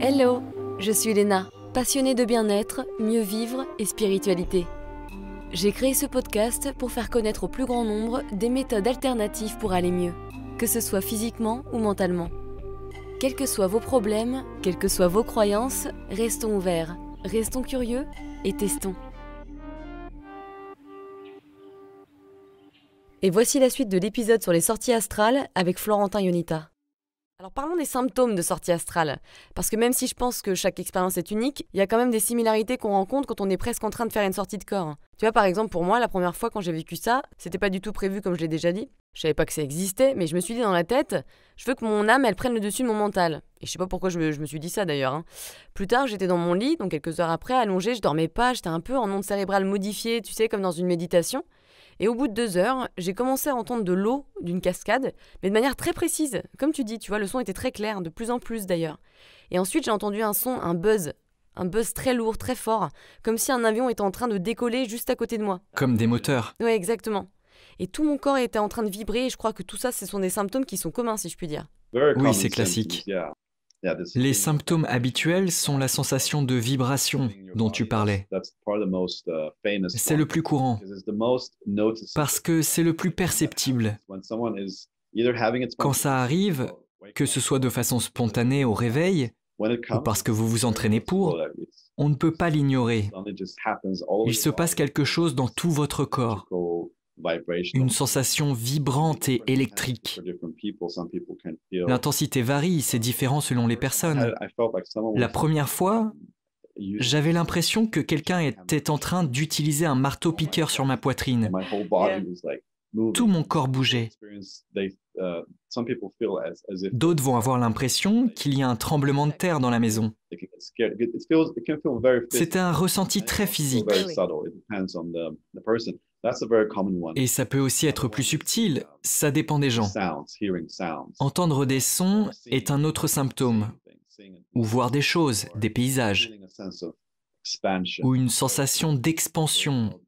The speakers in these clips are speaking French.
Hello, je suis Léna, passionnée de bien-être, mieux vivre et spiritualité. J'ai créé ce podcast pour faire connaître au plus grand nombre des méthodes alternatives pour aller mieux, que ce soit physiquement ou mentalement. Quels que soient vos problèmes, quelles que soient vos croyances, restons ouverts, restons curieux et testons. Et voici la suite de l'épisode sur les sorties astrales avec Florentin Ionita. Alors parlons des symptômes de sortie astrale, parce que même si je pense que chaque expérience est unique, il y a quand même des similarités qu'on rencontre quand on est presque en train de faire une sortie de corps. Tu vois, par exemple, pour moi, la première fois quand j'ai vécu ça, c'était pas du tout prévu comme je l'ai déjà dit. Je savais pas que ça existait, mais je me suis dit dans la tête, je veux que mon âme, elle prenne le dessus de mon mental. Et je sais pas pourquoi je me suis dit ça d'ailleurs. Plus tard, j'étais dans mon lit, donc quelques heures après, allongée, je dormais pas, j'étais un peu en onde cérébrale modifiée, tu sais, comme dans une méditation. Et au bout de 2 heures, j'ai commencé à entendre de l'eau d'une cascade, mais de manière très précise. Comme tu dis, tu vois, le son était très clair, de plus en plus d'ailleurs. Et ensuite, j'ai entendu un son, un buzz très lourd, très fort, comme si un avion était en train de décoller juste à côté de moi. Comme des moteurs. Ouais, exactement. Et tout mon corps était en train de vibrer, et je crois que tout ça, ce sont des symptômes qui sont communs, si je puis dire. Oui, c'est classique. Les symptômes habituels sont la sensation de vibration dont tu parlais. C'est le plus courant, parce que c'est le plus perceptible. Quand ça arrive, que ce soit de façon spontanée au réveil, ou parce que vous vous entraînez pour, on ne peut pas l'ignorer. Il se passe quelque chose dans tout votre corps. Une sensation vibrante et électrique. L'intensité varie, c'est différent selon les personnes. La première fois, j'avais l'impression que quelqu'un était en train d'utiliser un marteau-piqueur sur ma poitrine. Tout mon corps bougeait. D'autres vont avoir l'impression qu'il y a un tremblement de terre dans la maison. C'était un ressenti très physique. Et ça peut aussi être plus subtil, ça dépend des gens. Entendre des sons est un autre symptôme, ou voir des choses, des paysages, ou une sensation d'expansion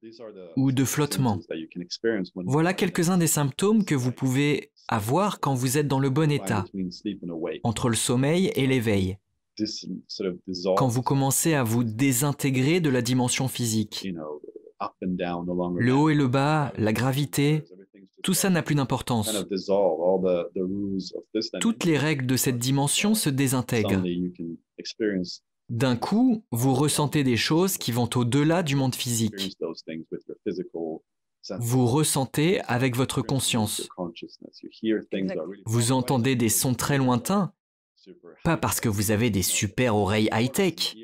ou de flottement. Voilà quelques-uns des symptômes que vous pouvez avoir quand vous êtes dans le bon état, entre le sommeil et l'éveil, quand vous commencez à vous désintégrer de la dimension physique. Le haut et le bas, la gravité, tout ça n'a plus d'importance. Toutes les règles de cette dimension se désintègrent. D'un coup, vous ressentez des choses qui vont au-delà du monde physique. Vous ressentez avec votre conscience. Vous entendez des sons très lointains, pas parce que vous avez des super oreilles high-tech.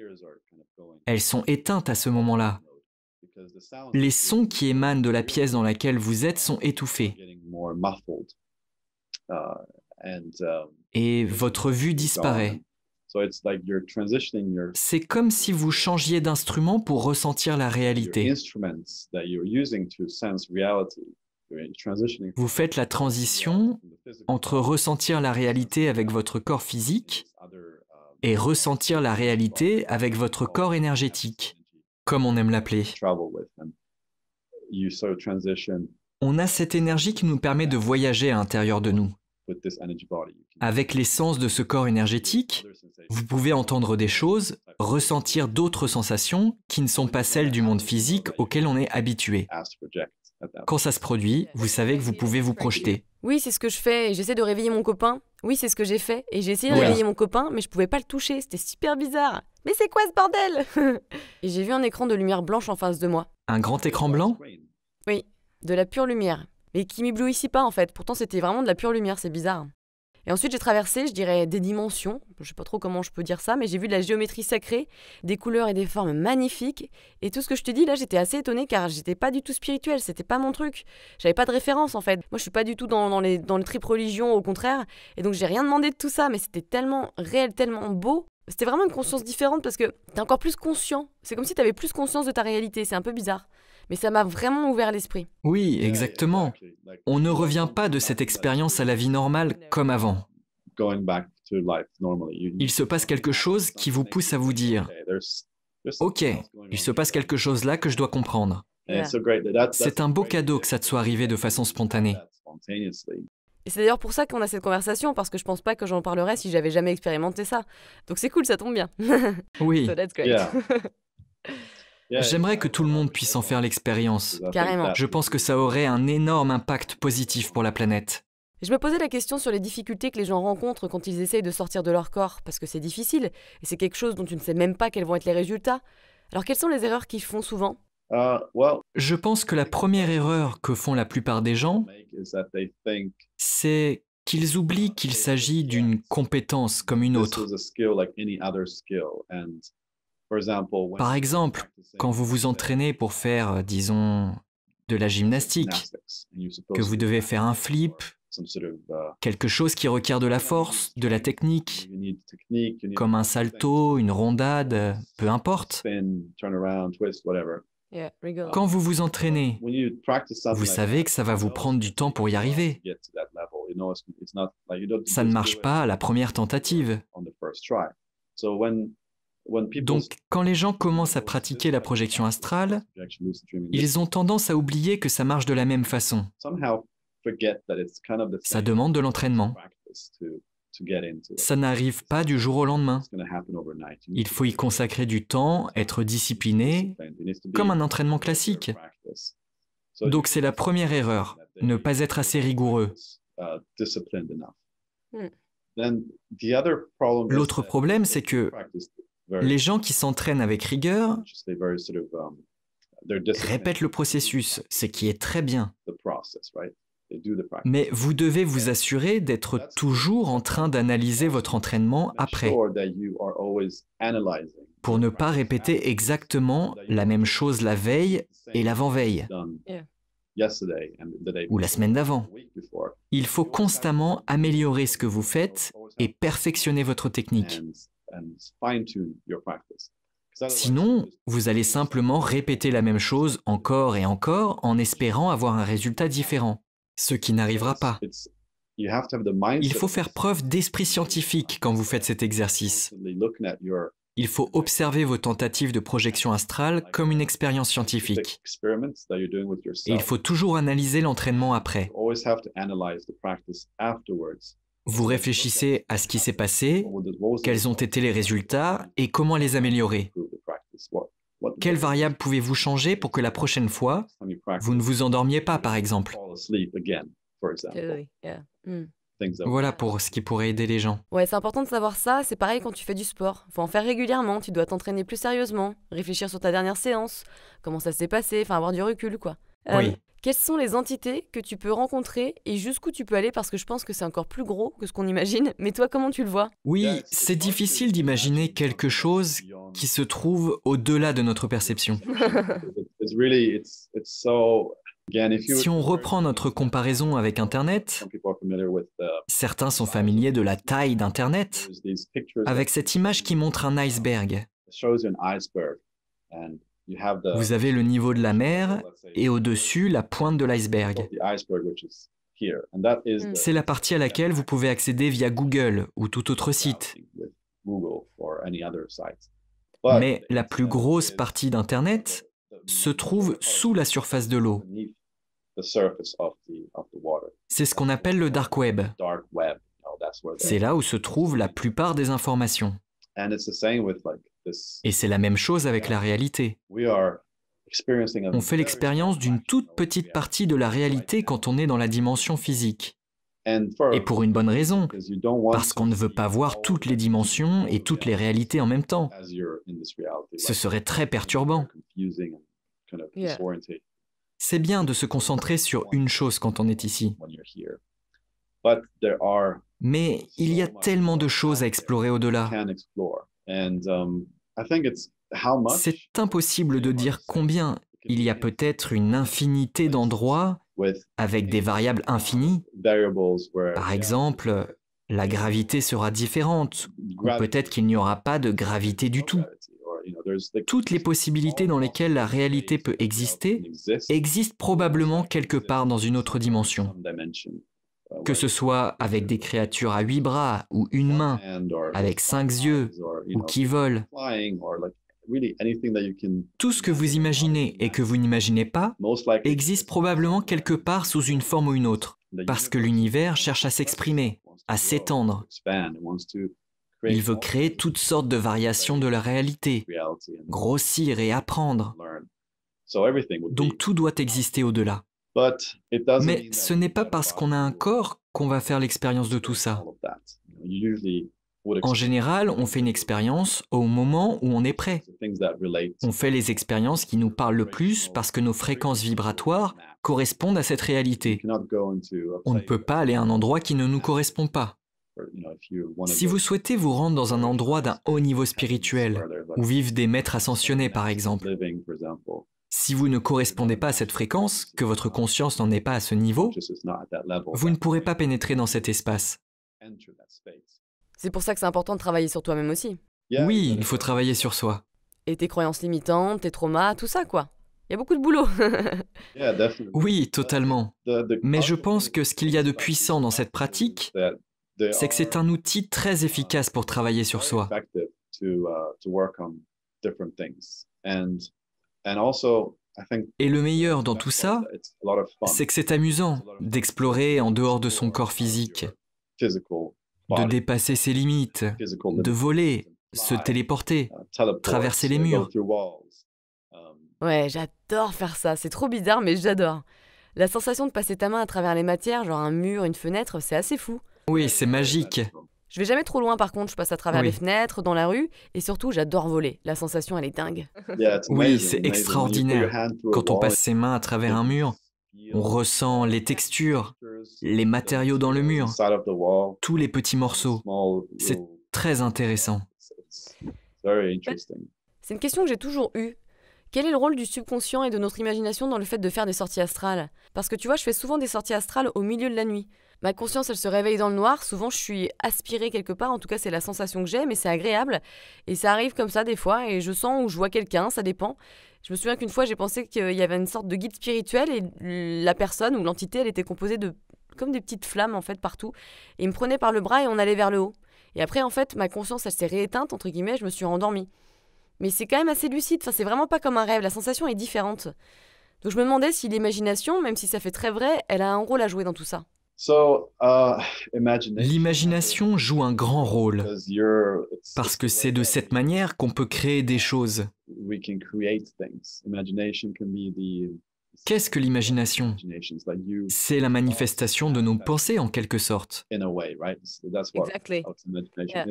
Elles sont éteintes à ce moment-là. Les sons qui émanent de la pièce dans laquelle vous êtes sont étouffés. Et votre vue disparaît. C'est comme si vous changiez d'instrument pour ressentir la réalité. Vous faites la transition entre ressentir la réalité avec votre corps physique et ressentir la réalité avec votre corps énergétique, comme on aime l'appeler. On a cette énergie qui nous permet de voyager à l'intérieur de nous. Avec l'essence de ce corps énergétique, vous pouvez entendre des choses, ressentir d'autres sensations qui ne sont pas celles du monde physique auquel on est habitué. Quand ça se produit, vous savez que vous pouvez vous projeter. Oui, c'est ce que je fais et j'essaie de réveiller mon copain. Oui, c'est ce que j'ai fait et j'ai essayé de réveiller mon copain, mais je pouvais pas le toucher, c'était super bizarre. Mais c'est quoi ce bordel? Et j'ai vu un écran de lumière blanche en face de moi. Un grand écran blanc? Oui, de la pure lumière. Mais qui m'éblouissait pas en fait, pourtant c'était vraiment de la pure lumière, c'est bizarre. Et ensuite j'ai traversé, je dirais, des dimensions, je sais pas trop comment je peux dire ça, mais j'ai vu de la géométrie sacrée, des couleurs et des formes magnifiques, et tout ce que je te dis là, j'étais assez étonnée car j'étais pas du tout spirituelle, c'était pas mon truc, j'avais pas de référence en fait. Moi je suis pas du tout dans le trip religion, au contraire, et donc j'ai rien demandé de tout ça, mais c'était tellement réel, tellement beau. C'était vraiment une conscience différente parce que t'es encore plus conscient, c'est comme si t'avais plus conscience de ta réalité, c'est un peu bizarre. Mais ça m'a vraiment ouvert l'esprit. Oui, exactement. On ne revient pas de cette expérience à la vie normale comme avant. Il se passe quelque chose qui vous pousse à vous dire « Ok, il se passe quelque chose là que je dois comprendre. » C'est un beau cadeau que ça te soit arrivé de façon spontanée. Et c'est d'ailleurs pour ça qu'on a cette conversation, parce que je pense pas que j'en parlerais si j'avais jamais expérimenté ça. Donc c'est cool, ça tombe bien. Oui. So that's great. J'aimerais que tout le monde puisse en faire l'expérience. Carrément. Je pense que ça aurait un énorme impact positif pour la planète. Je me posais la question sur les difficultés que les gens rencontrent quand ils essayent de sortir de leur corps, parce que c'est difficile, et c'est quelque chose dont tu ne sais même pas quels vont être les résultats. Alors quelles sont les erreurs qu'ils font souvent? Je pense que la première erreur que font la plupart des gens, c'est qu'ils oublient qu'il s'agit d'une compétence comme une autre. Par exemple, quand vous vous entraînez pour faire, disons, de la gymnastique, que vous devez faire un flip, quelque chose qui requiert de la force, de la technique, comme un salto, une rondade, peu importe. Quand vous vous entraînez, vous savez que ça va vous prendre du temps pour y arriver. Ça ne marche pas à la première tentative. Donc, quand les gens commencent à pratiquer la projection astrale, ils ont tendance à oublier que ça marche de la même façon. Ça demande de l'entraînement. Ça n'arrive pas du jour au lendemain. Il faut y consacrer du temps, être discipliné, comme un entraînement classique. Donc c'est la première erreur, ne pas être assez rigoureux. L'autre problème, c'est que les gens qui s'entraînent avec rigueur répètent le processus, ce qui est très bien. Mais vous devez vous assurer d'être toujours en train d'analyser votre entraînement après, pour ne pas répéter exactement la même chose la veille et l'avant-veille, ou la semaine d'avant. Il faut constamment améliorer ce que vous faites et perfectionner votre technique. Sinon, vous allez simplement répéter la même chose encore et encore en espérant avoir un résultat différent. Ce qui n'arrivera pas. Il faut faire preuve d'esprit scientifique quand vous faites cet exercice. Il faut observer vos tentatives de projection astrale comme une expérience scientifique. Et il faut toujours analyser l'entraînement après. Vous réfléchissez à ce qui s'est passé, quels ont été les résultats et comment les améliorer. Quelles variables pouvez-vous changer pour que la prochaine fois, vous ne vous endormiez pas, par exemple? Voilà pour ce qui pourrait aider les gens. Ouais, c'est important de savoir ça. C'est pareil quand tu fais du sport. Faut en faire régulièrement. Tu dois t'entraîner plus sérieusement, réfléchir sur ta dernière séance, comment ça s'est passé, enfin avoir du recul, quoi. Oui. Quelles sont les entités que tu peux rencontrer et jusqu'où tu peux aller, parce que je pense que c'est encore plus gros que ce qu'on imagine. Mais toi, comment tu le vois? Oui, c'est difficile d'imaginer quelque chose qui se trouve au-delà de notre perception. Si on reprend notre comparaison avec Internet, certains sont familiers de la taille d'Internet, avec cette image qui montre un iceberg. Vous avez le niveau de la mer et au-dessus la pointe de l'iceberg. C'est la partie à laquelle vous pouvez accéder via Google ou tout autre site. Mais la plus grosse partie d'Internet se trouve sous la surface de l'eau. C'est ce qu'on appelle le dark web. C'est là où se trouve la plupart des informations. Et c'est la même chose avec la réalité. On fait l'expérience d'une toute petite partie de la réalité quand on est dans la dimension physique. Et pour une bonne raison, parce qu'on ne veut pas voir toutes les dimensions et toutes les réalités en même temps. Ce serait très perturbant. C'est bien de se concentrer sur une chose quand on est ici. Mais il y a tellement de choses à explorer au-delà. C'est impossible de dire combien. Il y a peut-être une infinité d'endroits avec des variables infinies. Par exemple, la gravité sera différente, ou peut-être qu'il n'y aura pas de gravité du tout. Toutes les possibilités dans lesquelles la réalité peut exister existent probablement quelque part dans une autre dimension. Que ce soit avec des créatures à 8 bras ou une main, avec 5 yeux ou qui volent. Tout ce que vous imaginez et que vous n'imaginez pas existe probablement quelque part sous une forme ou une autre. parce que l'univers cherche à s'exprimer, à s'étendre. Il veut créer toutes sortes de variations de la réalité, grossir et apprendre. Donc tout doit exister au-delà. Mais ce n'est pas parce qu'on a un corps qu'on va faire l'expérience de tout ça. En général, on fait une expérience au moment où on est prêt. On fait les expériences qui nous parlent le plus parce que nos fréquences vibratoires correspondent à cette réalité. On ne peut pas aller à un endroit qui ne nous correspond pas. Si vous souhaitez vous rendre dans un endroit d'un haut niveau spirituel, où vivent des maîtres ascensionnés par exemple, si vous ne correspondez pas à cette fréquence, que votre conscience n'en est pas à ce niveau, vous ne pourrez pas pénétrer dans cet espace. C'est pour ça que c'est important de travailler sur toi-même aussi. Oui, il faut travailler sur soi. Et tes croyances limitantes, tes traumas, tout ça quoi. Il y a beaucoup de boulot. Oui, totalement. Mais je pense que ce qu'il y a de puissant dans cette pratique, c'est que c'est un outil très efficace pour travailler sur soi. Et le meilleur dans tout ça, c'est que c'est amusant d'explorer en dehors de son corps physique, de dépasser ses limites, de voler, se téléporter, traverser les murs. Ouais, j'adore faire ça, c'est trop bizarre mais j'adore. La sensation de passer ta main à travers les matières, genre un mur, une fenêtre, c'est assez fou. Oui, c'est magique. Je vais jamais trop loin par contre, je passe à travers les fenêtres, dans la rue, et surtout j'adore voler. La sensation elle est dingue. Oui, c'est extraordinaire. Quand on passe ses mains à travers un mur, on ressent les textures, les matériaux dans le mur, tous les petits morceaux. C'est très intéressant. C'est une question que j'ai toujours eue. Quel est le rôle du subconscient et de notre imagination dans le fait de faire des sorties astrales? Parce que tu vois, je fais souvent des sorties astrales au milieu de la nuit. Ma conscience, elle se réveille dans le noir, souvent je suis aspirée quelque part, en tout cas c'est la sensation que j'ai, mais c'est agréable. Et ça arrive comme ça des fois, et je sens ou je vois quelqu'un, ça dépend. Je me souviens qu'une fois j'ai pensé qu'il y avait une sorte de guide spirituel, et la personne ou l'entité, elle était composée de comme des petites flammes en fait partout. Et il me prenait par le bras et on allait vers le haut. Et après en fait, ma conscience, elle s'est rééteinte, entre guillemets, je me suis rendormie. Mais c'est quand même assez lucide, enfin, c'est vraiment pas comme un rêve, la sensation est différente. Donc je me demandais si l'imagination, même si ça fait très vrai, elle a un rôle à jouer dans tout ça. L'imagination joue un grand rôle, parce que c'est de cette manière qu'on peut créer des choses. Qu'est-ce que l'imagination? C'est la manifestation de nos pensées en quelque sorte. Exactly. Yeah.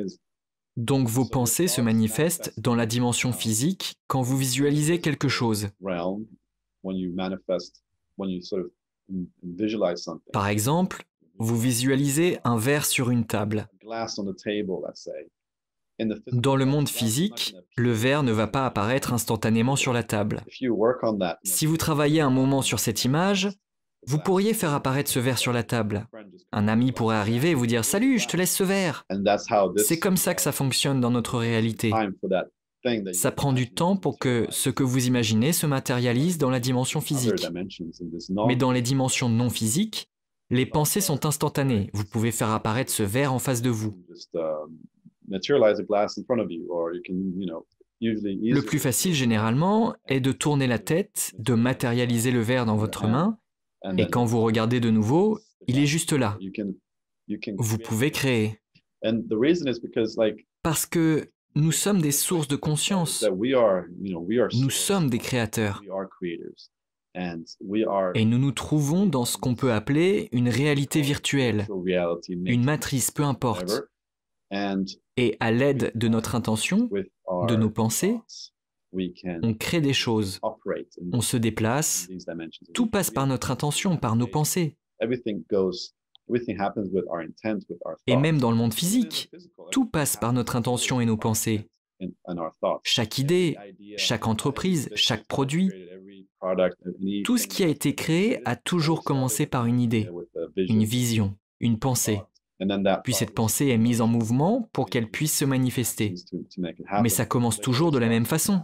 Donc vos pensées se manifestent dans la dimension physique quand vous visualisez quelque chose. Par exemple, vous visualisez un verre sur une table. Dans le monde physique, le verre ne va pas apparaître instantanément sur la table. Si vous travaillez un moment sur cette image, vous pourriez faire apparaître ce verre sur la table. Un ami pourrait arriver et vous dire « Salut, je te laisse ce verre ». C'est comme ça que ça fonctionne dans notre réalité. Ça prend du temps pour que ce que vous imaginez se matérialise dans la dimension physique. Mais dans les dimensions non physiques, les pensées sont instantanées. Vous pouvez faire apparaître ce verre en face de vous. Le plus facile généralement est de tourner la tête, de matérialiser le verre dans votre main, et quand vous regardez de nouveau, il est juste là. Vous pouvez créer. Parce que nous sommes des sources de conscience. Nous sommes des créateurs. Et nous nous trouvons dans ce qu'on peut appeler une réalité virtuelle, une matrice, peu importe. Et à l'aide de notre intention, de nos pensées, on crée des choses, on se déplace, tout passe par notre intention, par nos pensées. Et même dans le monde physique, tout passe par notre intention et nos pensées. Chaque idée, chaque entreprise, chaque produit, tout ce qui a été créé a toujours commencé par une idée, une vision, une pensée. Puis cette pensée est mise en mouvement pour qu'elle puisse se manifester. Mais ça commence toujours de la même façon.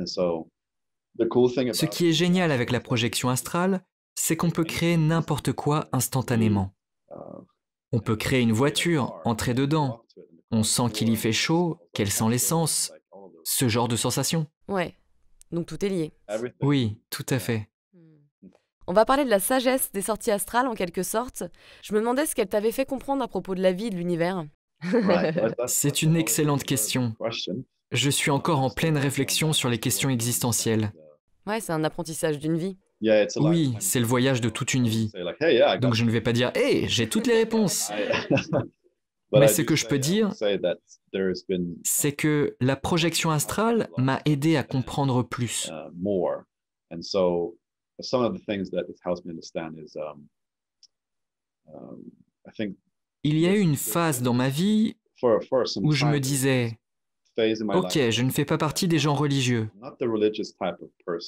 Ce qui est génial avec la projection astrale, c'est qu'on peut créer n'importe quoi instantanément. On peut créer une voiture, entrer dedans. On sent qu'il y fait chaud, qu'elle sent l'essence. Ce genre de sensation. Ouais, donc tout est lié. Oui, tout à fait. On va parler de la sagesse des sorties astrales en quelque sorte. Je me demandais ce qu'elle t'avait fait comprendre à propos de la vie et de l'univers. C'est une excellente question. Je suis encore en pleine réflexion sur les questions existentielles. Ouais, c'est un apprentissage d'une vie. Oui, c'est le voyage de toute une vie. Donc je ne vais pas dire « Hey, j'ai toutes les réponses !» Mais ce que je peux dire, c'est que la projection astrale m'a aidé à comprendre plus. Il y a eu une phase dans ma vie où je me disais « Ok, je ne fais pas partie des gens religieux.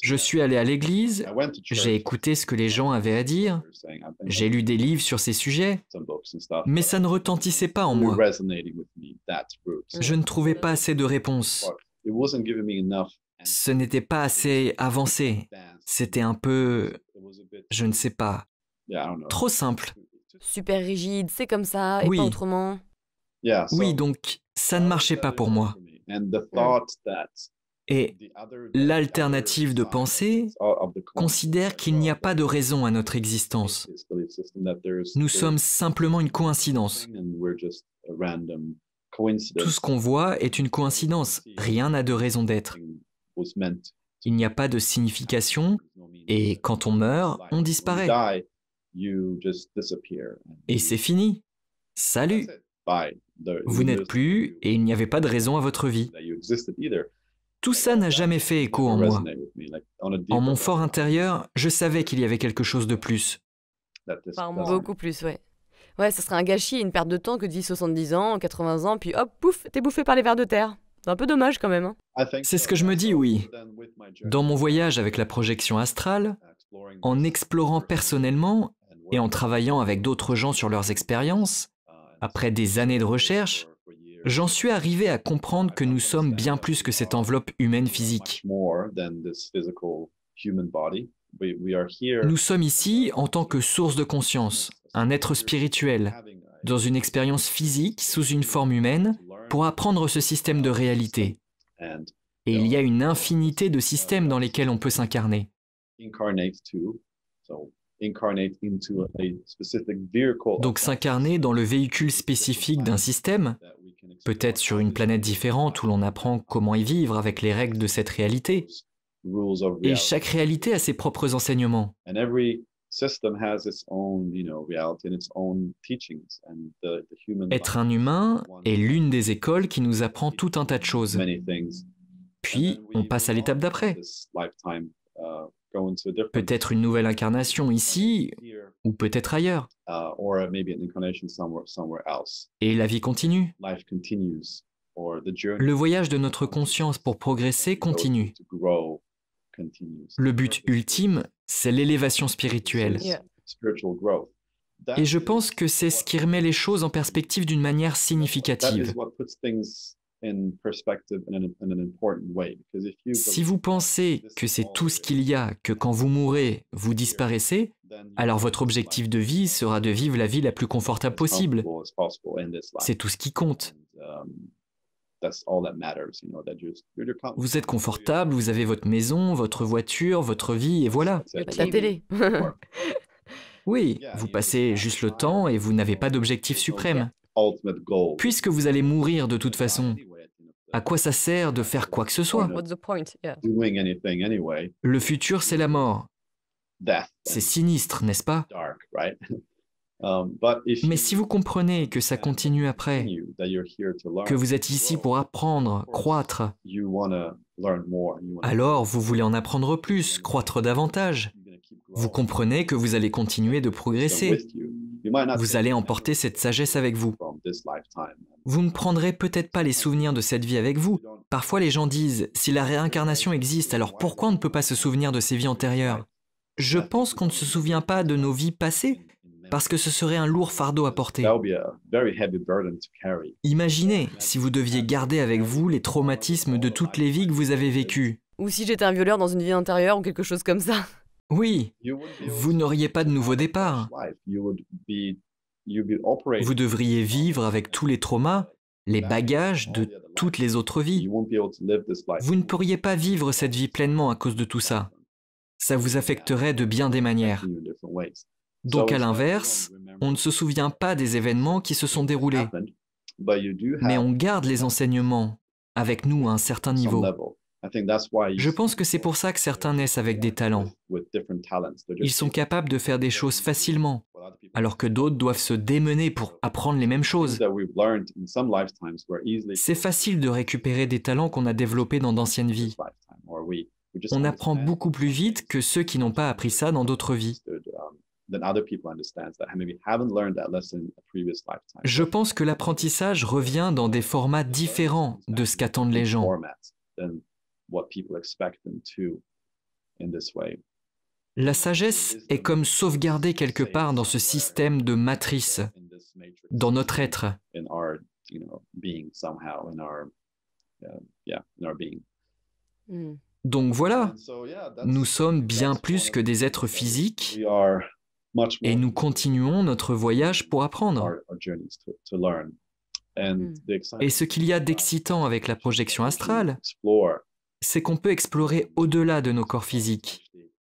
Je suis allé à l'église, j'ai écouté ce que les gens avaient à dire, j'ai lu des livres sur ces sujets, mais ça ne retentissait pas en moi. Je ne trouvais pas assez de réponses. Ce n'était pas assez avancé. C'était un peu, je ne sais pas, trop simple. Super rigide, c'est comme ça, et Oui. pas autrement. Oui, donc ça ne marchait pas pour moi. Et l'alternative de pensée considère qu'il n'y a pas de raison à notre existence. Nous sommes simplement une coïncidence. Tout ce qu'on voit est une coïncidence. Rien n'a de raison d'être. Il n'y a pas de signification, et quand on meurt, on disparaît. Et c'est fini. Salut! Vous n'êtes plus, et il n'y avait pas de raison à votre vie. Tout ça n'a jamais fait écho en moi. En mon fort intérieur, je savais qu'il y avait quelque chose de plus. Beaucoup plus, ouais. Ouais, ça serait un gâchis, une perte de temps que de vivre 70 ans, 80 ans, puis hop, pouf, t'es bouffé par les vers de terre. C'est un peu dommage quand même. Hein. C'est ce que je me dis, oui. Dans mon voyage avec la projection astrale, en explorant personnellement et en travaillant avec d'autres gens sur leurs expériences, après des années de recherche, j'en suis arrivé à comprendre que nous sommes bien plus que cette enveloppe humaine physique. Nous sommes ici en tant que source de conscience, un être spirituel, dans une expérience physique sous une forme humaine pour apprendre ce système de réalité. Et il y a une infinité de systèmes dans lesquels on peut s'incarner. Donc s'incarner dans le véhicule spécifique d'un système, peut-être sur une planète différente où l'on apprend comment y vivre avec les règles de cette réalité. Et chaque réalité a ses propres enseignements. Être un humain est l'une des écoles qui nous apprend tout un tas de choses. Puis, on passe à l'étape d'après. Peut-être une nouvelle incarnation ici, ou peut-être ailleurs. Et la vie continue. Le voyage de notre conscience pour progresser continue. Le but ultime, c'est l'élévation spirituelle. Et je pense que c'est ce qui remet les choses en perspective d'une manière significative. Si vous pensez que c'est tout ce qu'il y a, que quand vous mourrez, vous disparaissez, alors votre objectif de vie sera de vivre la vie la plus confortable possible. C'est tout ce qui compte. Vous êtes confortable, vous avez votre maison, votre voiture, votre vie, et voilà. La télé. Oui, vous passez juste le temps et vous n'avez pas d'objectif suprême. Puisque vous allez mourir de toute façon, à quoi ça sert de faire quoi que ce soit? Le futur, c'est la mort. C'est sinistre, n'est-ce pas? Mais si vous comprenez que ça continue après, que vous êtes ici pour apprendre, croître, alors vous voulez en apprendre plus, croître davantage. Vous comprenez que vous allez continuer de progresser. Vous allez emporter cette sagesse avec vous. Vous ne prendrez peut-être pas les souvenirs de cette vie avec vous. Parfois les gens disent, si la réincarnation existe, alors pourquoi on ne peut pas se souvenir de ses vies antérieures? Je pense qu'on ne se souvient pas de nos vies passées, parce que ce serait un lourd fardeau à porter. Imaginez si vous deviez garder avec vous les traumatismes de toutes les vies que vous avez vécues. Ou si j'étais un violeur dans une vie antérieure ou quelque chose comme ça. Oui, vous n'auriez pas de nouveau départ. Vous devriez vivre avec tous les traumas, les bagages de toutes les autres vies. Vous ne pourriez pas vivre cette vie pleinement à cause de tout ça. ça vous affecterait de bien des manières. Donc à l'inverse, on ne se souvient pas des événements qui se sont déroulés, mais on garde les enseignements avec nous à un certain niveau. Je pense que c'est pour ça que certains naissent avec des talents. Ils sont capables de faire des choses facilement, alors que d'autres doivent se démener pour apprendre les mêmes choses. C'est facile de récupérer des talents qu'on a développés dans d'anciennes vies. On apprend beaucoup plus vite que ceux qui n'ont pas appris ça dans d'autres vies. Je pense que l'apprentissage revient dans des formats différents de ce qu'attendent les gens. La sagesse est comme sauvegardée quelque part dans ce système de matrice, dans notre être. Donc voilà, nous sommes bien plus que des êtres physiques et nous continuons notre voyage pour apprendre. Et ce qu'il y a d'excitant avec la projection astrale, c'est qu'on peut explorer au-delà de nos corps physiques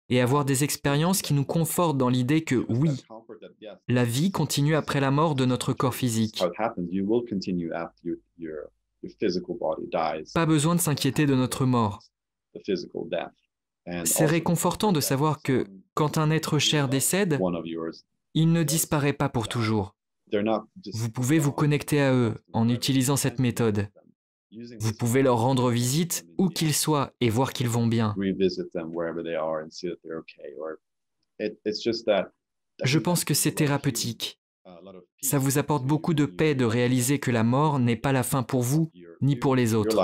et avoir des expériences qui nous confortent dans l'idée que oui, la vie continue après la mort de notre corps physique. Pas besoin de s'inquiéter de notre mort. C'est réconfortant de savoir que quand un être cher décède, il ne disparaît pas pour toujours. Vous pouvez vous connecter à eux en utilisant cette méthode. Vous pouvez leur rendre visite où qu'ils soient et voir qu'ils vont bien. Je pense que c'est thérapeutique. Ça vous apporte beaucoup de paix de réaliser que la mort n'est pas la fin pour vous, ni pour les autres.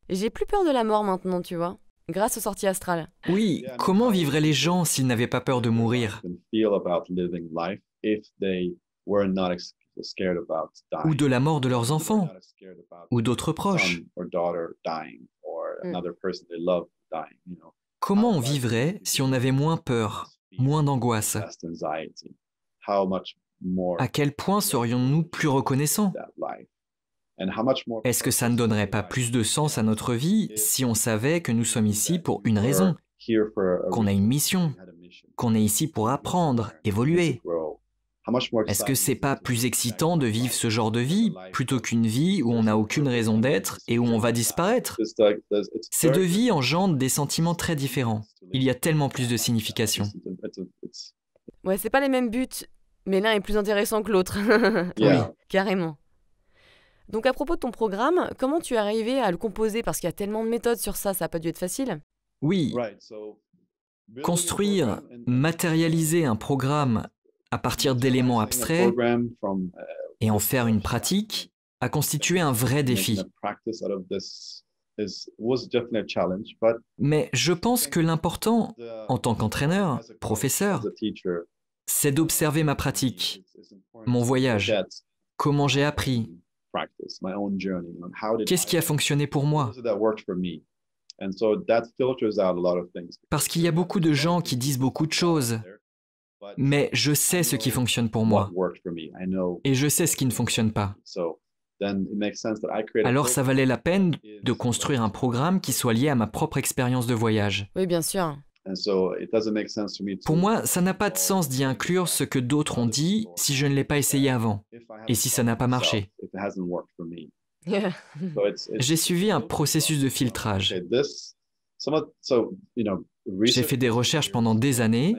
Et j'ai plus peur de la mort maintenant, tu vois, grâce aux sorties astrales. Oui, comment vivraient les gens s'ils n'avaient pas peur de mourir? Ou de la mort de leurs enfants, ou d'autres proches. Comment on vivrait si on avait moins peur, moins d'angoisse? À quel point serions-nous plus reconnaissants? Est-ce que ça ne donnerait pas plus de sens à notre vie si on savait que nous sommes ici pour une raison, qu'on a une mission, qu'on est ici pour apprendre, évoluer? Est-ce que c'est pas plus excitant de vivre ce genre de vie plutôt qu'une vie où on n'a aucune raison d'être et où on va disparaître? Ces deux vies engendrent des sentiments très différents. Il y a tellement plus de signification. Ouais, c'est pas les mêmes buts, mais l'un est plus intéressant que l'autre. Oui. Carrément. Donc à propos de ton programme, comment tu es arrivé à le composer? Parce qu'il y a tellement de méthodes sur ça, ça n'a pas dû être facile. Oui. Construire, matérialiser un programme à partir d'éléments abstraits et en faire une pratique a constitué un vrai défi. Mais je pense que l'important, en tant qu'entraîneur, professeur, c'est d'observer ma pratique, mon voyage, comment j'ai appris, qu'est-ce qui a fonctionné pour moi. Parce qu'il y a beaucoup de gens qui disent beaucoup de choses, mais je sais ce qui fonctionne pour moi, et je sais ce qui ne fonctionne pas. Alors ça valait la peine de construire un programme qui soit lié à ma propre expérience de voyage. Oui, bien sûr. Pour moi, ça n'a pas de sens d'y inclure ce que d'autres ont dit si je ne l'ai pas essayé avant, et si ça n'a pas marché. J'ai suivi un processus de filtrage. J'ai fait des recherches pendant des années,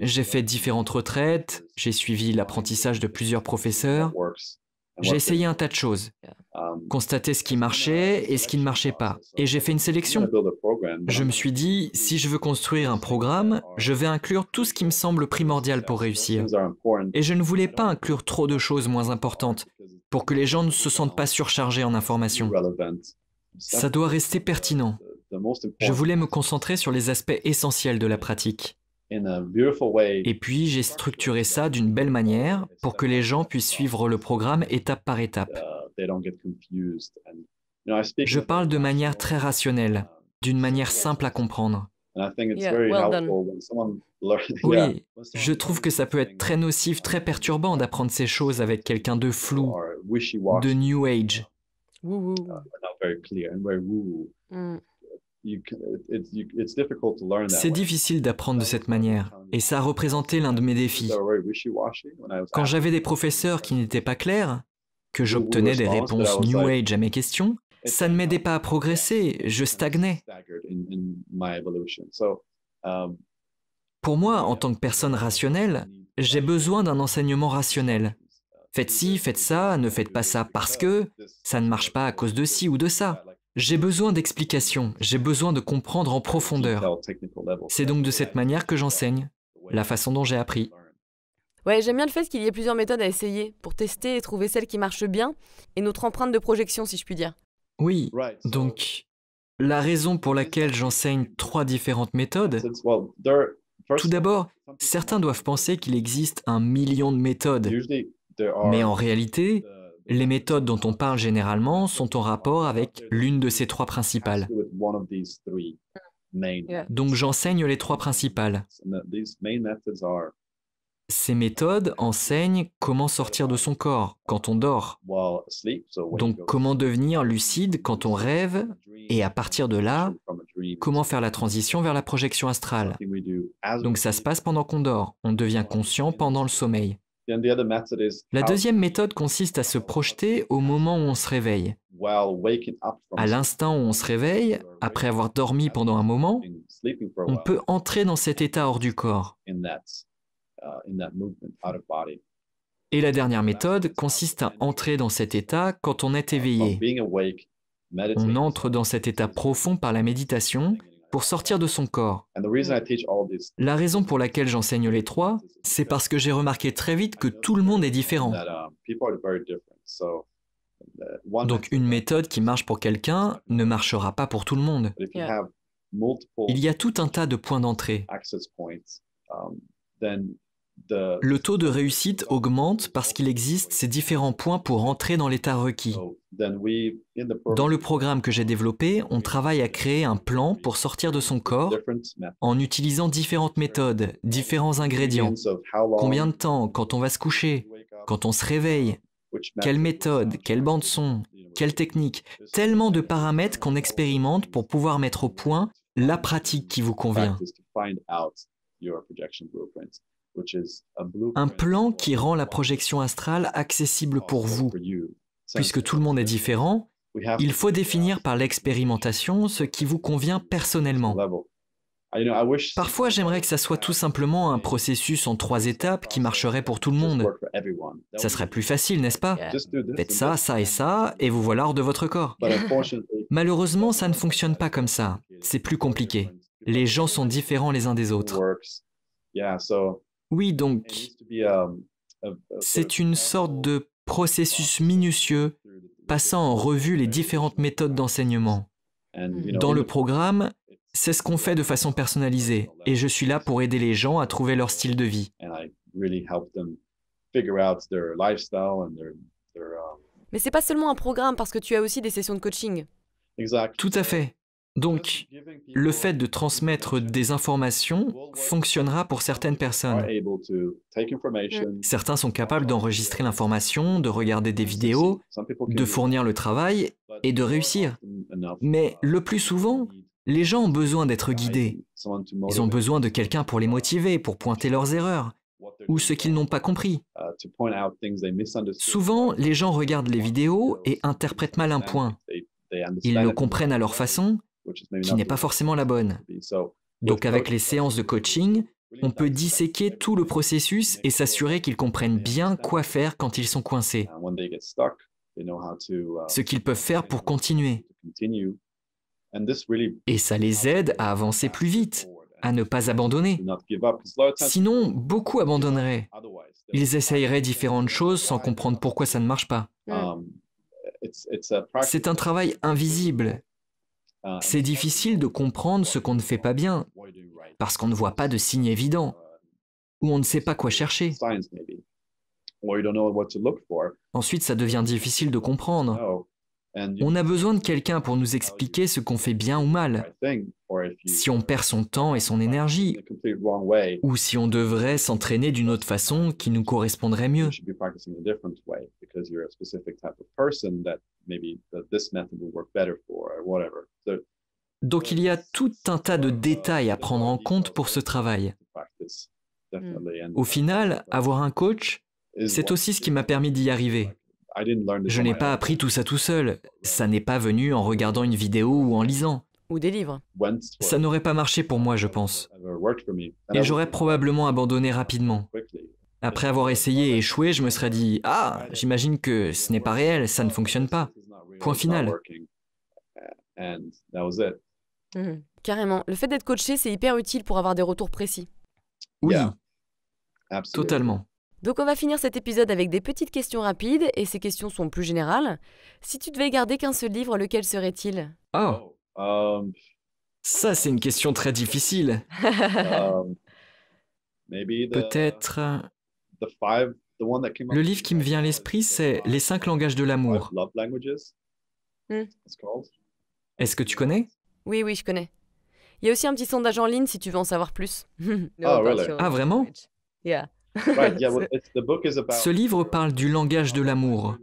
j'ai fait différentes retraites, j'ai suivi l'apprentissage de plusieurs professeurs, j'ai essayé un tas de choses, constaté ce qui marchait et ce qui ne marchait pas, et j'ai fait une sélection. Je me suis dit, si je veux construire un programme, je vais inclure tout ce qui me semble primordial pour réussir. Et je ne voulais pas inclure trop de choses moins importantes, pour que les gens ne se sentent pas surchargés en informations. Ça doit rester pertinent. Je voulais me concentrer sur les aspects essentiels de la pratique. Et puis, j'ai structuré ça d'une belle manière pour que les gens puissent suivre le programme étape par étape. Je parle de manière très rationnelle, d'une manière simple à comprendre. Oui, je trouve que ça peut être très nocif, très perturbant d'apprendre ces choses avec quelqu'un de flou, de New Age. C'est difficile d'apprendre de cette manière, et ça a représenté l'un de mes défis. Quand j'avais des professeurs qui n'étaient pas clairs, que j'obtenais des réponses New Age à mes questions, ça ne m'aidait pas à progresser, je stagnais. Pour moi, en tant que personne rationnelle, j'ai besoin d'un enseignement rationnel. Faites ci, faites ça, ne faites pas ça parce que ça ne marche pas à cause de ci ou de ça. J'ai besoin d'explications, j'ai besoin de comprendre en profondeur. C'est donc de cette manière que j'enseigne, la façon dont j'ai appris. Ouais, j'aime bien le fait qu'il y ait plusieurs méthodes à essayer pour tester et trouver celle qui marche bien et notre empreinte de projection, si je puis dire. Oui, donc la raison pour laquelle j'enseigne 3 différentes méthodes, tout d'abord, certains doivent penser qu'il existe 1 million de méthodes, mais en réalité, les méthodes dont on parle généralement sont en rapport avec l'une de ces 3 principales. Donc j'enseigne les 3 principales. Ces méthodes enseignent comment sortir de son corps quand on dort. Donc comment devenir lucide quand on rêve et à partir de là, comment faire la transition vers la projection astrale. Donc ça se passe pendant qu'on dort, on devient conscient pendant le sommeil. La deuxième méthode consiste à se projeter au moment où on se réveille. À l'instant où on se réveille, après avoir dormi pendant un moment, on peut entrer dans cet état hors du corps. Et la dernière méthode consiste à entrer dans cet état quand on est éveillé. On entre dans cet état profond par la méditation pour sortir de son corps. La raison pour laquelle j'enseigne les 3, c'est parce que j'ai remarqué très vite que tout le monde est différent. Donc une méthode qui marche pour quelqu'un ne marchera pas pour tout le monde. Il y a tout un tas de points d'entrée. Le taux de réussite augmente parce qu'il existe ces différents points pour entrer dans l'état requis. Dans le programme que j'ai développé, on travaille à créer un plan pour sortir de son corps en utilisant différentes méthodes, différents ingrédients. Combien de temps, quand on va se coucher, quand on se réveille, quelle méthode, quelle bande-son, quelle technique, tellement de paramètres qu'on expérimente pour pouvoir mettre au point la pratique qui vous convient. Un plan qui rend la projection astrale accessible pour vous. Puisque tout le monde est différent, il faut définir par l'expérimentation ce qui vous convient personnellement. Parfois, j'aimerais que ça soit tout simplement un processus en 3 étapes qui marcherait pour tout le monde. Ça serait plus facile, n'est-ce pas? Faites ça, ça et vous voilà hors de votre corps. Malheureusement, ça ne fonctionne pas comme ça. C'est plus compliqué. Les gens sont différents les uns des autres. Oui, donc, c'est une sorte de processus minutieux passant en revue les différentes méthodes d'enseignement. Dans le programme, c'est ce qu'on fait de façon personnalisée et je suis là pour aider les gens à trouver leur style de vie. Mais c'est pas seulement un programme parce que tu as aussi des sessions de coaching. Tout à fait. Donc, le fait de transmettre des informations fonctionnera pour certaines personnes. Certains sont capables d'enregistrer l'information, de regarder des vidéos, de fournir le travail et de réussir. Mais le plus souvent, les gens ont besoin d'être guidés. Ils ont besoin de quelqu'un pour les motiver, pour pointer leurs erreurs ou ce qu'ils n'ont pas compris. Souvent, les gens regardent les vidéos et interprètent mal un point. Ils le comprennent à leur façon, qui n'est pas forcément la bonne. Donc avec les séances de coaching, on peut disséquer tout le processus et s'assurer qu'ils comprennent bien quoi faire quand ils sont coincés. Ce qu'ils peuvent faire pour continuer. Et ça les aide à avancer plus vite, à ne pas abandonner. Sinon, beaucoup abandonneraient. Ils essayeraient différentes choses sans comprendre pourquoi ça ne marche pas. C'est un travail invisible. C'est difficile de comprendre ce qu'on ne fait pas bien, parce qu'on ne voit pas de signes évidents, ou on ne sait pas quoi chercher. Ensuite, ça devient difficile de comprendre. On a besoin de quelqu'un pour nous expliquer ce qu'on fait bien ou mal, si on perd son temps et son énergie, ou si on devrait s'entraîner d'une autre façon qui nous correspondrait mieux. Donc il y a tout un tas de détails à prendre en compte pour ce travail. Au final, avoir un coach, c'est aussi ce qui m'a permis d'y arriver. Je n'ai pas appris tout ça tout seul. Ça n'est pas venu en regardant une vidéo ou en lisant. Ou des livres. Ça n'aurait pas marché pour moi, je pense. Et j'aurais probablement abandonné rapidement. Après avoir essayé et échoué, je me serais dit « Ah, j'imagine que ce n'est pas réel, ça ne fonctionne pas. » Point final. Carrément. Le fait d'être coaché, c'est hyper utile pour avoir des retours précis. Oui, totalement. Donc on va finir cet épisode avec des petites questions rapides, et ces questions sont plus générales. Si tu devais garder qu'un seul livre, lequel serait-il? Oh, ça c'est une question très difficile. Peut-être... Le livre qui me vient à l'esprit, c'est Les 5 langages de l'amour. Est-ce que tu connais? Oui, je connais. Il y a aussi un petit sondage en ligne si tu veux en savoir plus. Ah, vraiment? Ce livre parle du langage de l'amour,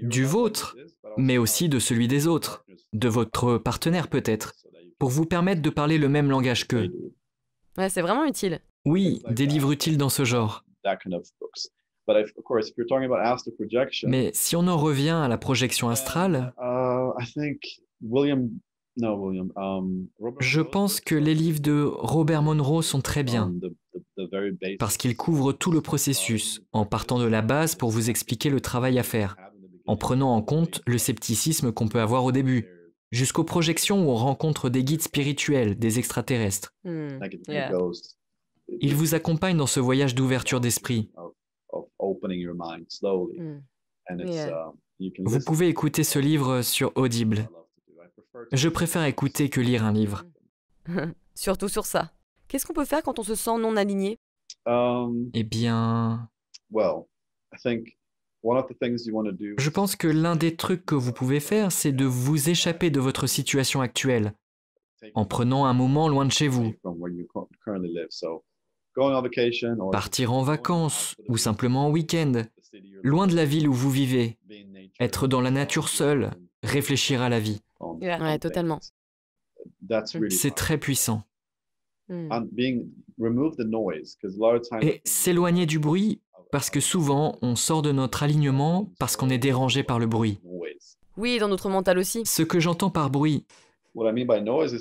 du vôtre, mais aussi de celui des autres, de votre partenaire peut-être, pour vous permettre de parler le même langage qu'eux. Ouais, c'est vraiment utile. Oui, des livres utiles dans ce genre. Mais si on en revient à la projection astrale, je pense que les livres de Robert Monroe sont très bien, parce qu'ils couvrent tout le processus, en partant de la base pour vous expliquer le travail à faire, en prenant en compte le scepticisme qu'on peut avoir au début, jusqu'aux projections où on rencontre des guides spirituels, des extraterrestres. Ils vous accompagnent dans ce voyage d'ouverture d'esprit. Vous pouvez écouter ce livre sur Audible. Je préfère écouter que lire un livre. Surtout sur ça. Qu'est-ce qu'on peut faire quand on se sent non aligné? Eh bien... Je pense que l'un des trucs que vous pouvez faire, c'est de vous échapper de votre situation actuelle, en prenant un moment loin de chez vous. Partir en vacances ou simplement en week-end, loin de la ville où vous vivez, être dans la nature seul, réfléchir à la vie. Ouais, totalement. C'est très puissant. Et s'éloigner du bruit, parce que souvent, on sort de notre alignement parce qu'on est dérangé par le bruit. Oui, dans notre mental aussi. Ce que j'entends par bruit,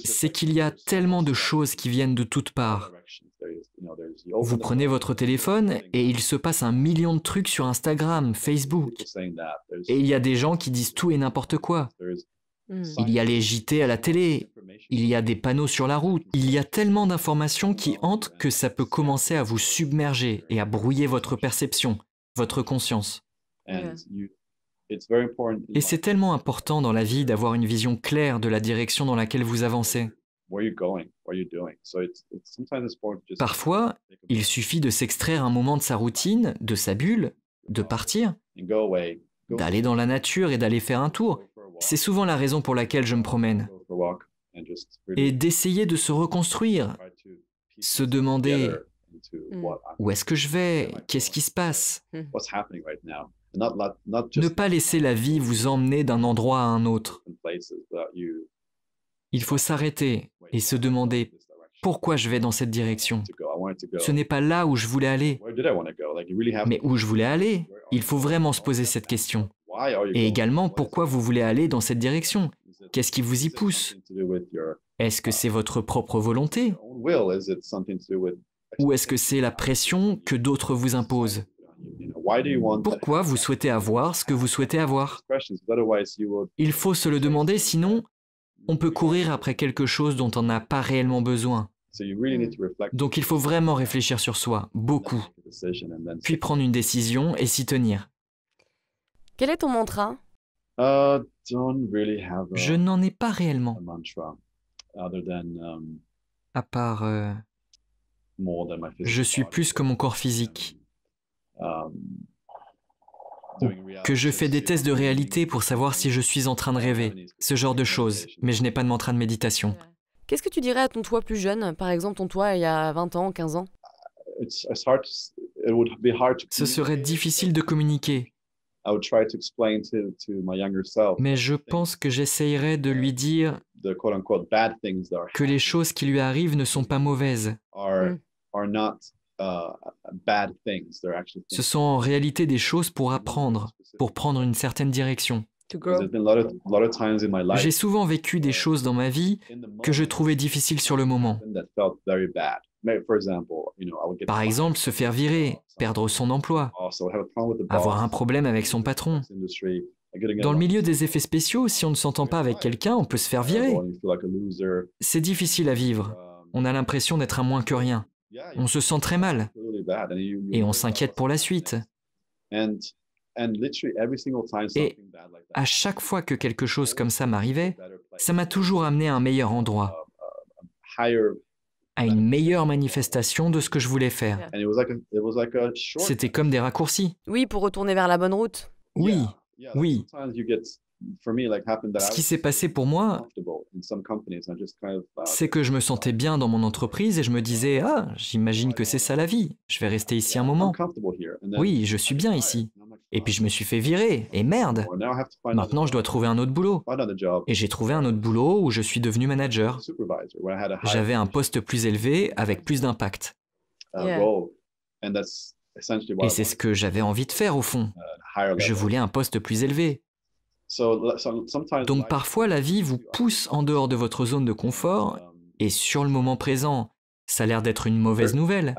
c'est qu'il y a tellement de choses qui viennent de toutes parts. Vous prenez votre téléphone et il se passe 1 million de trucs sur Instagram, Facebook. Et il y a des gens qui disent tout et n'importe quoi. Il y a les JT à la télé, il y a des panneaux sur la route. Il y a tellement d'informations qui hantent que ça peut commencer à vous submerger et à brouiller votre perception, votre conscience. Et c'est tellement important dans la vie d'avoir une vision claire de la direction dans laquelle vous avancez. Parfois, il suffit de s'extraire un moment de sa routine, de sa bulle, de partir, d'aller dans la nature et d'aller faire un tour. C'est souvent la raison pour laquelle je me promène. Et d'essayer de se reconstruire, se demander où est-ce que je vais, qu'est-ce qui se passe. Ne pas laisser la vie vous emmener d'un endroit à un autre. Il faut s'arrêter et se demander pourquoi je vais dans cette direction. Ce n'est pas là où je voulais aller. Mais où je voulais aller, il faut vraiment se poser cette question. Et également, pourquoi vous voulez aller dans cette direction? Qu'est-ce qui vous y pousse? Est-ce que c'est votre propre volonté? Ou est-ce que c'est la pression que d'autres vous imposent? Pourquoi vous souhaitez avoir ce que vous souhaitez avoir? Il faut se le demander, sinon, on peut courir après quelque chose dont on n'a pas réellement besoin. Donc il faut vraiment réfléchir sur soi, beaucoup, puis prendre une décision et s'y tenir. Quel est ton mantra? Je n'en ai pas réellement, à part je suis plus que mon corps physique, que je fais des tests de réalité pour savoir si je suis en train de rêver, ce genre de choses, mais je n'ai pas de mantra de méditation. Qu'est-ce que tu dirais à ton toi plus jeune, par exemple ton toi il y a 20 ans, 15 ans? Ce serait difficile de communiquer. Mais je pense que j'essayerais de lui dire que les choses qui lui arrivent ne sont pas mauvaises. Ce sont en réalité des choses pour apprendre, pour prendre une certaine direction. J'ai souvent vécu des choses dans ma vie que je trouvais difficiles sur le moment. Par exemple, se faire virer, perdre son emploi, avoir un problème avec son patron. Dans le milieu des effets spéciaux, si on ne s'entend pas avec quelqu'un, on peut se faire virer. C'est difficile à vivre. On a l'impression d'être un moins que rien. On se sent très mal. Et on s'inquiète pour la suite. Et à chaque fois que quelque chose comme ça m'arrivait, ça m'a toujours amené à un meilleur endroit, à une meilleure manifestation de ce que je voulais faire. C'était comme des raccourcis. Oui, pour retourner vers la bonne route. Oui, oui. Ce qui s'est passé pour moi, c'est que je me sentais bien dans mon entreprise et je me disais « Ah, j'imagine que c'est ça la vie, je vais rester ici un moment. Oui, je suis bien ici. » Et puis je me suis fait virer, et merde, maintenant je dois trouver un autre boulot. Et j'ai trouvé un autre boulot où je suis devenu manager. J'avais un poste plus élevé avec plus d'impact. Et c'est ce que j'avais envie de faire au fond. Je voulais un poste plus élevé. Donc parfois la vie vous pousse en dehors de votre zone de confort et sur le moment présent, ça a l'air d'être une mauvaise nouvelle.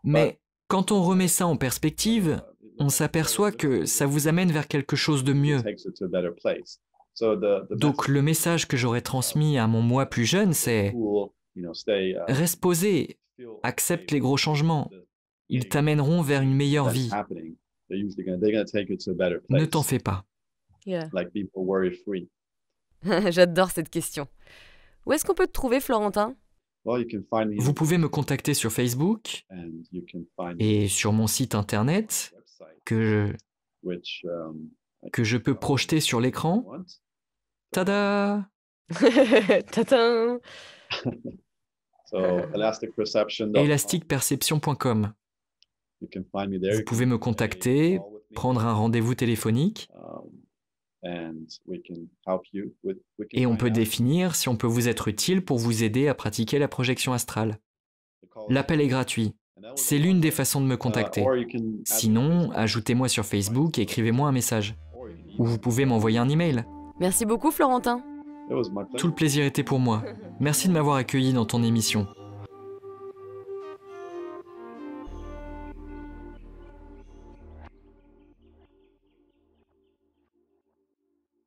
Mais quand on remet ça en perspective, on s'aperçoit que ça vous amène vers quelque chose de mieux. Donc le message que j'aurais transmis à mon moi plus jeune, c'est « Reste posé, accepte les gros changements, ils t'amèneront vers une meilleure vie. Ne t'en fais pas. » J'adore cette question. Où est-ce qu'on peut te trouver, Florentin? Vous pouvez me contacter sur Facebook et sur mon site internet que je peux projeter sur l'écran. Tada! Tadam! Elasticperception.com. Vous pouvez me contacter, prendre un rendez-vous téléphonique et on peut définir si on peut vous être utile pour vous aider à pratiquer la projection astrale. L'appel est gratuit. C'est l'une des façons de me contacter. Sinon, ajoutez-moi sur Facebook et écrivez-moi un message. Ou vous pouvez m'envoyer un email. Merci beaucoup, Florentin. Tout le plaisir était pour moi. Merci de m'avoir accueilli dans ton émission.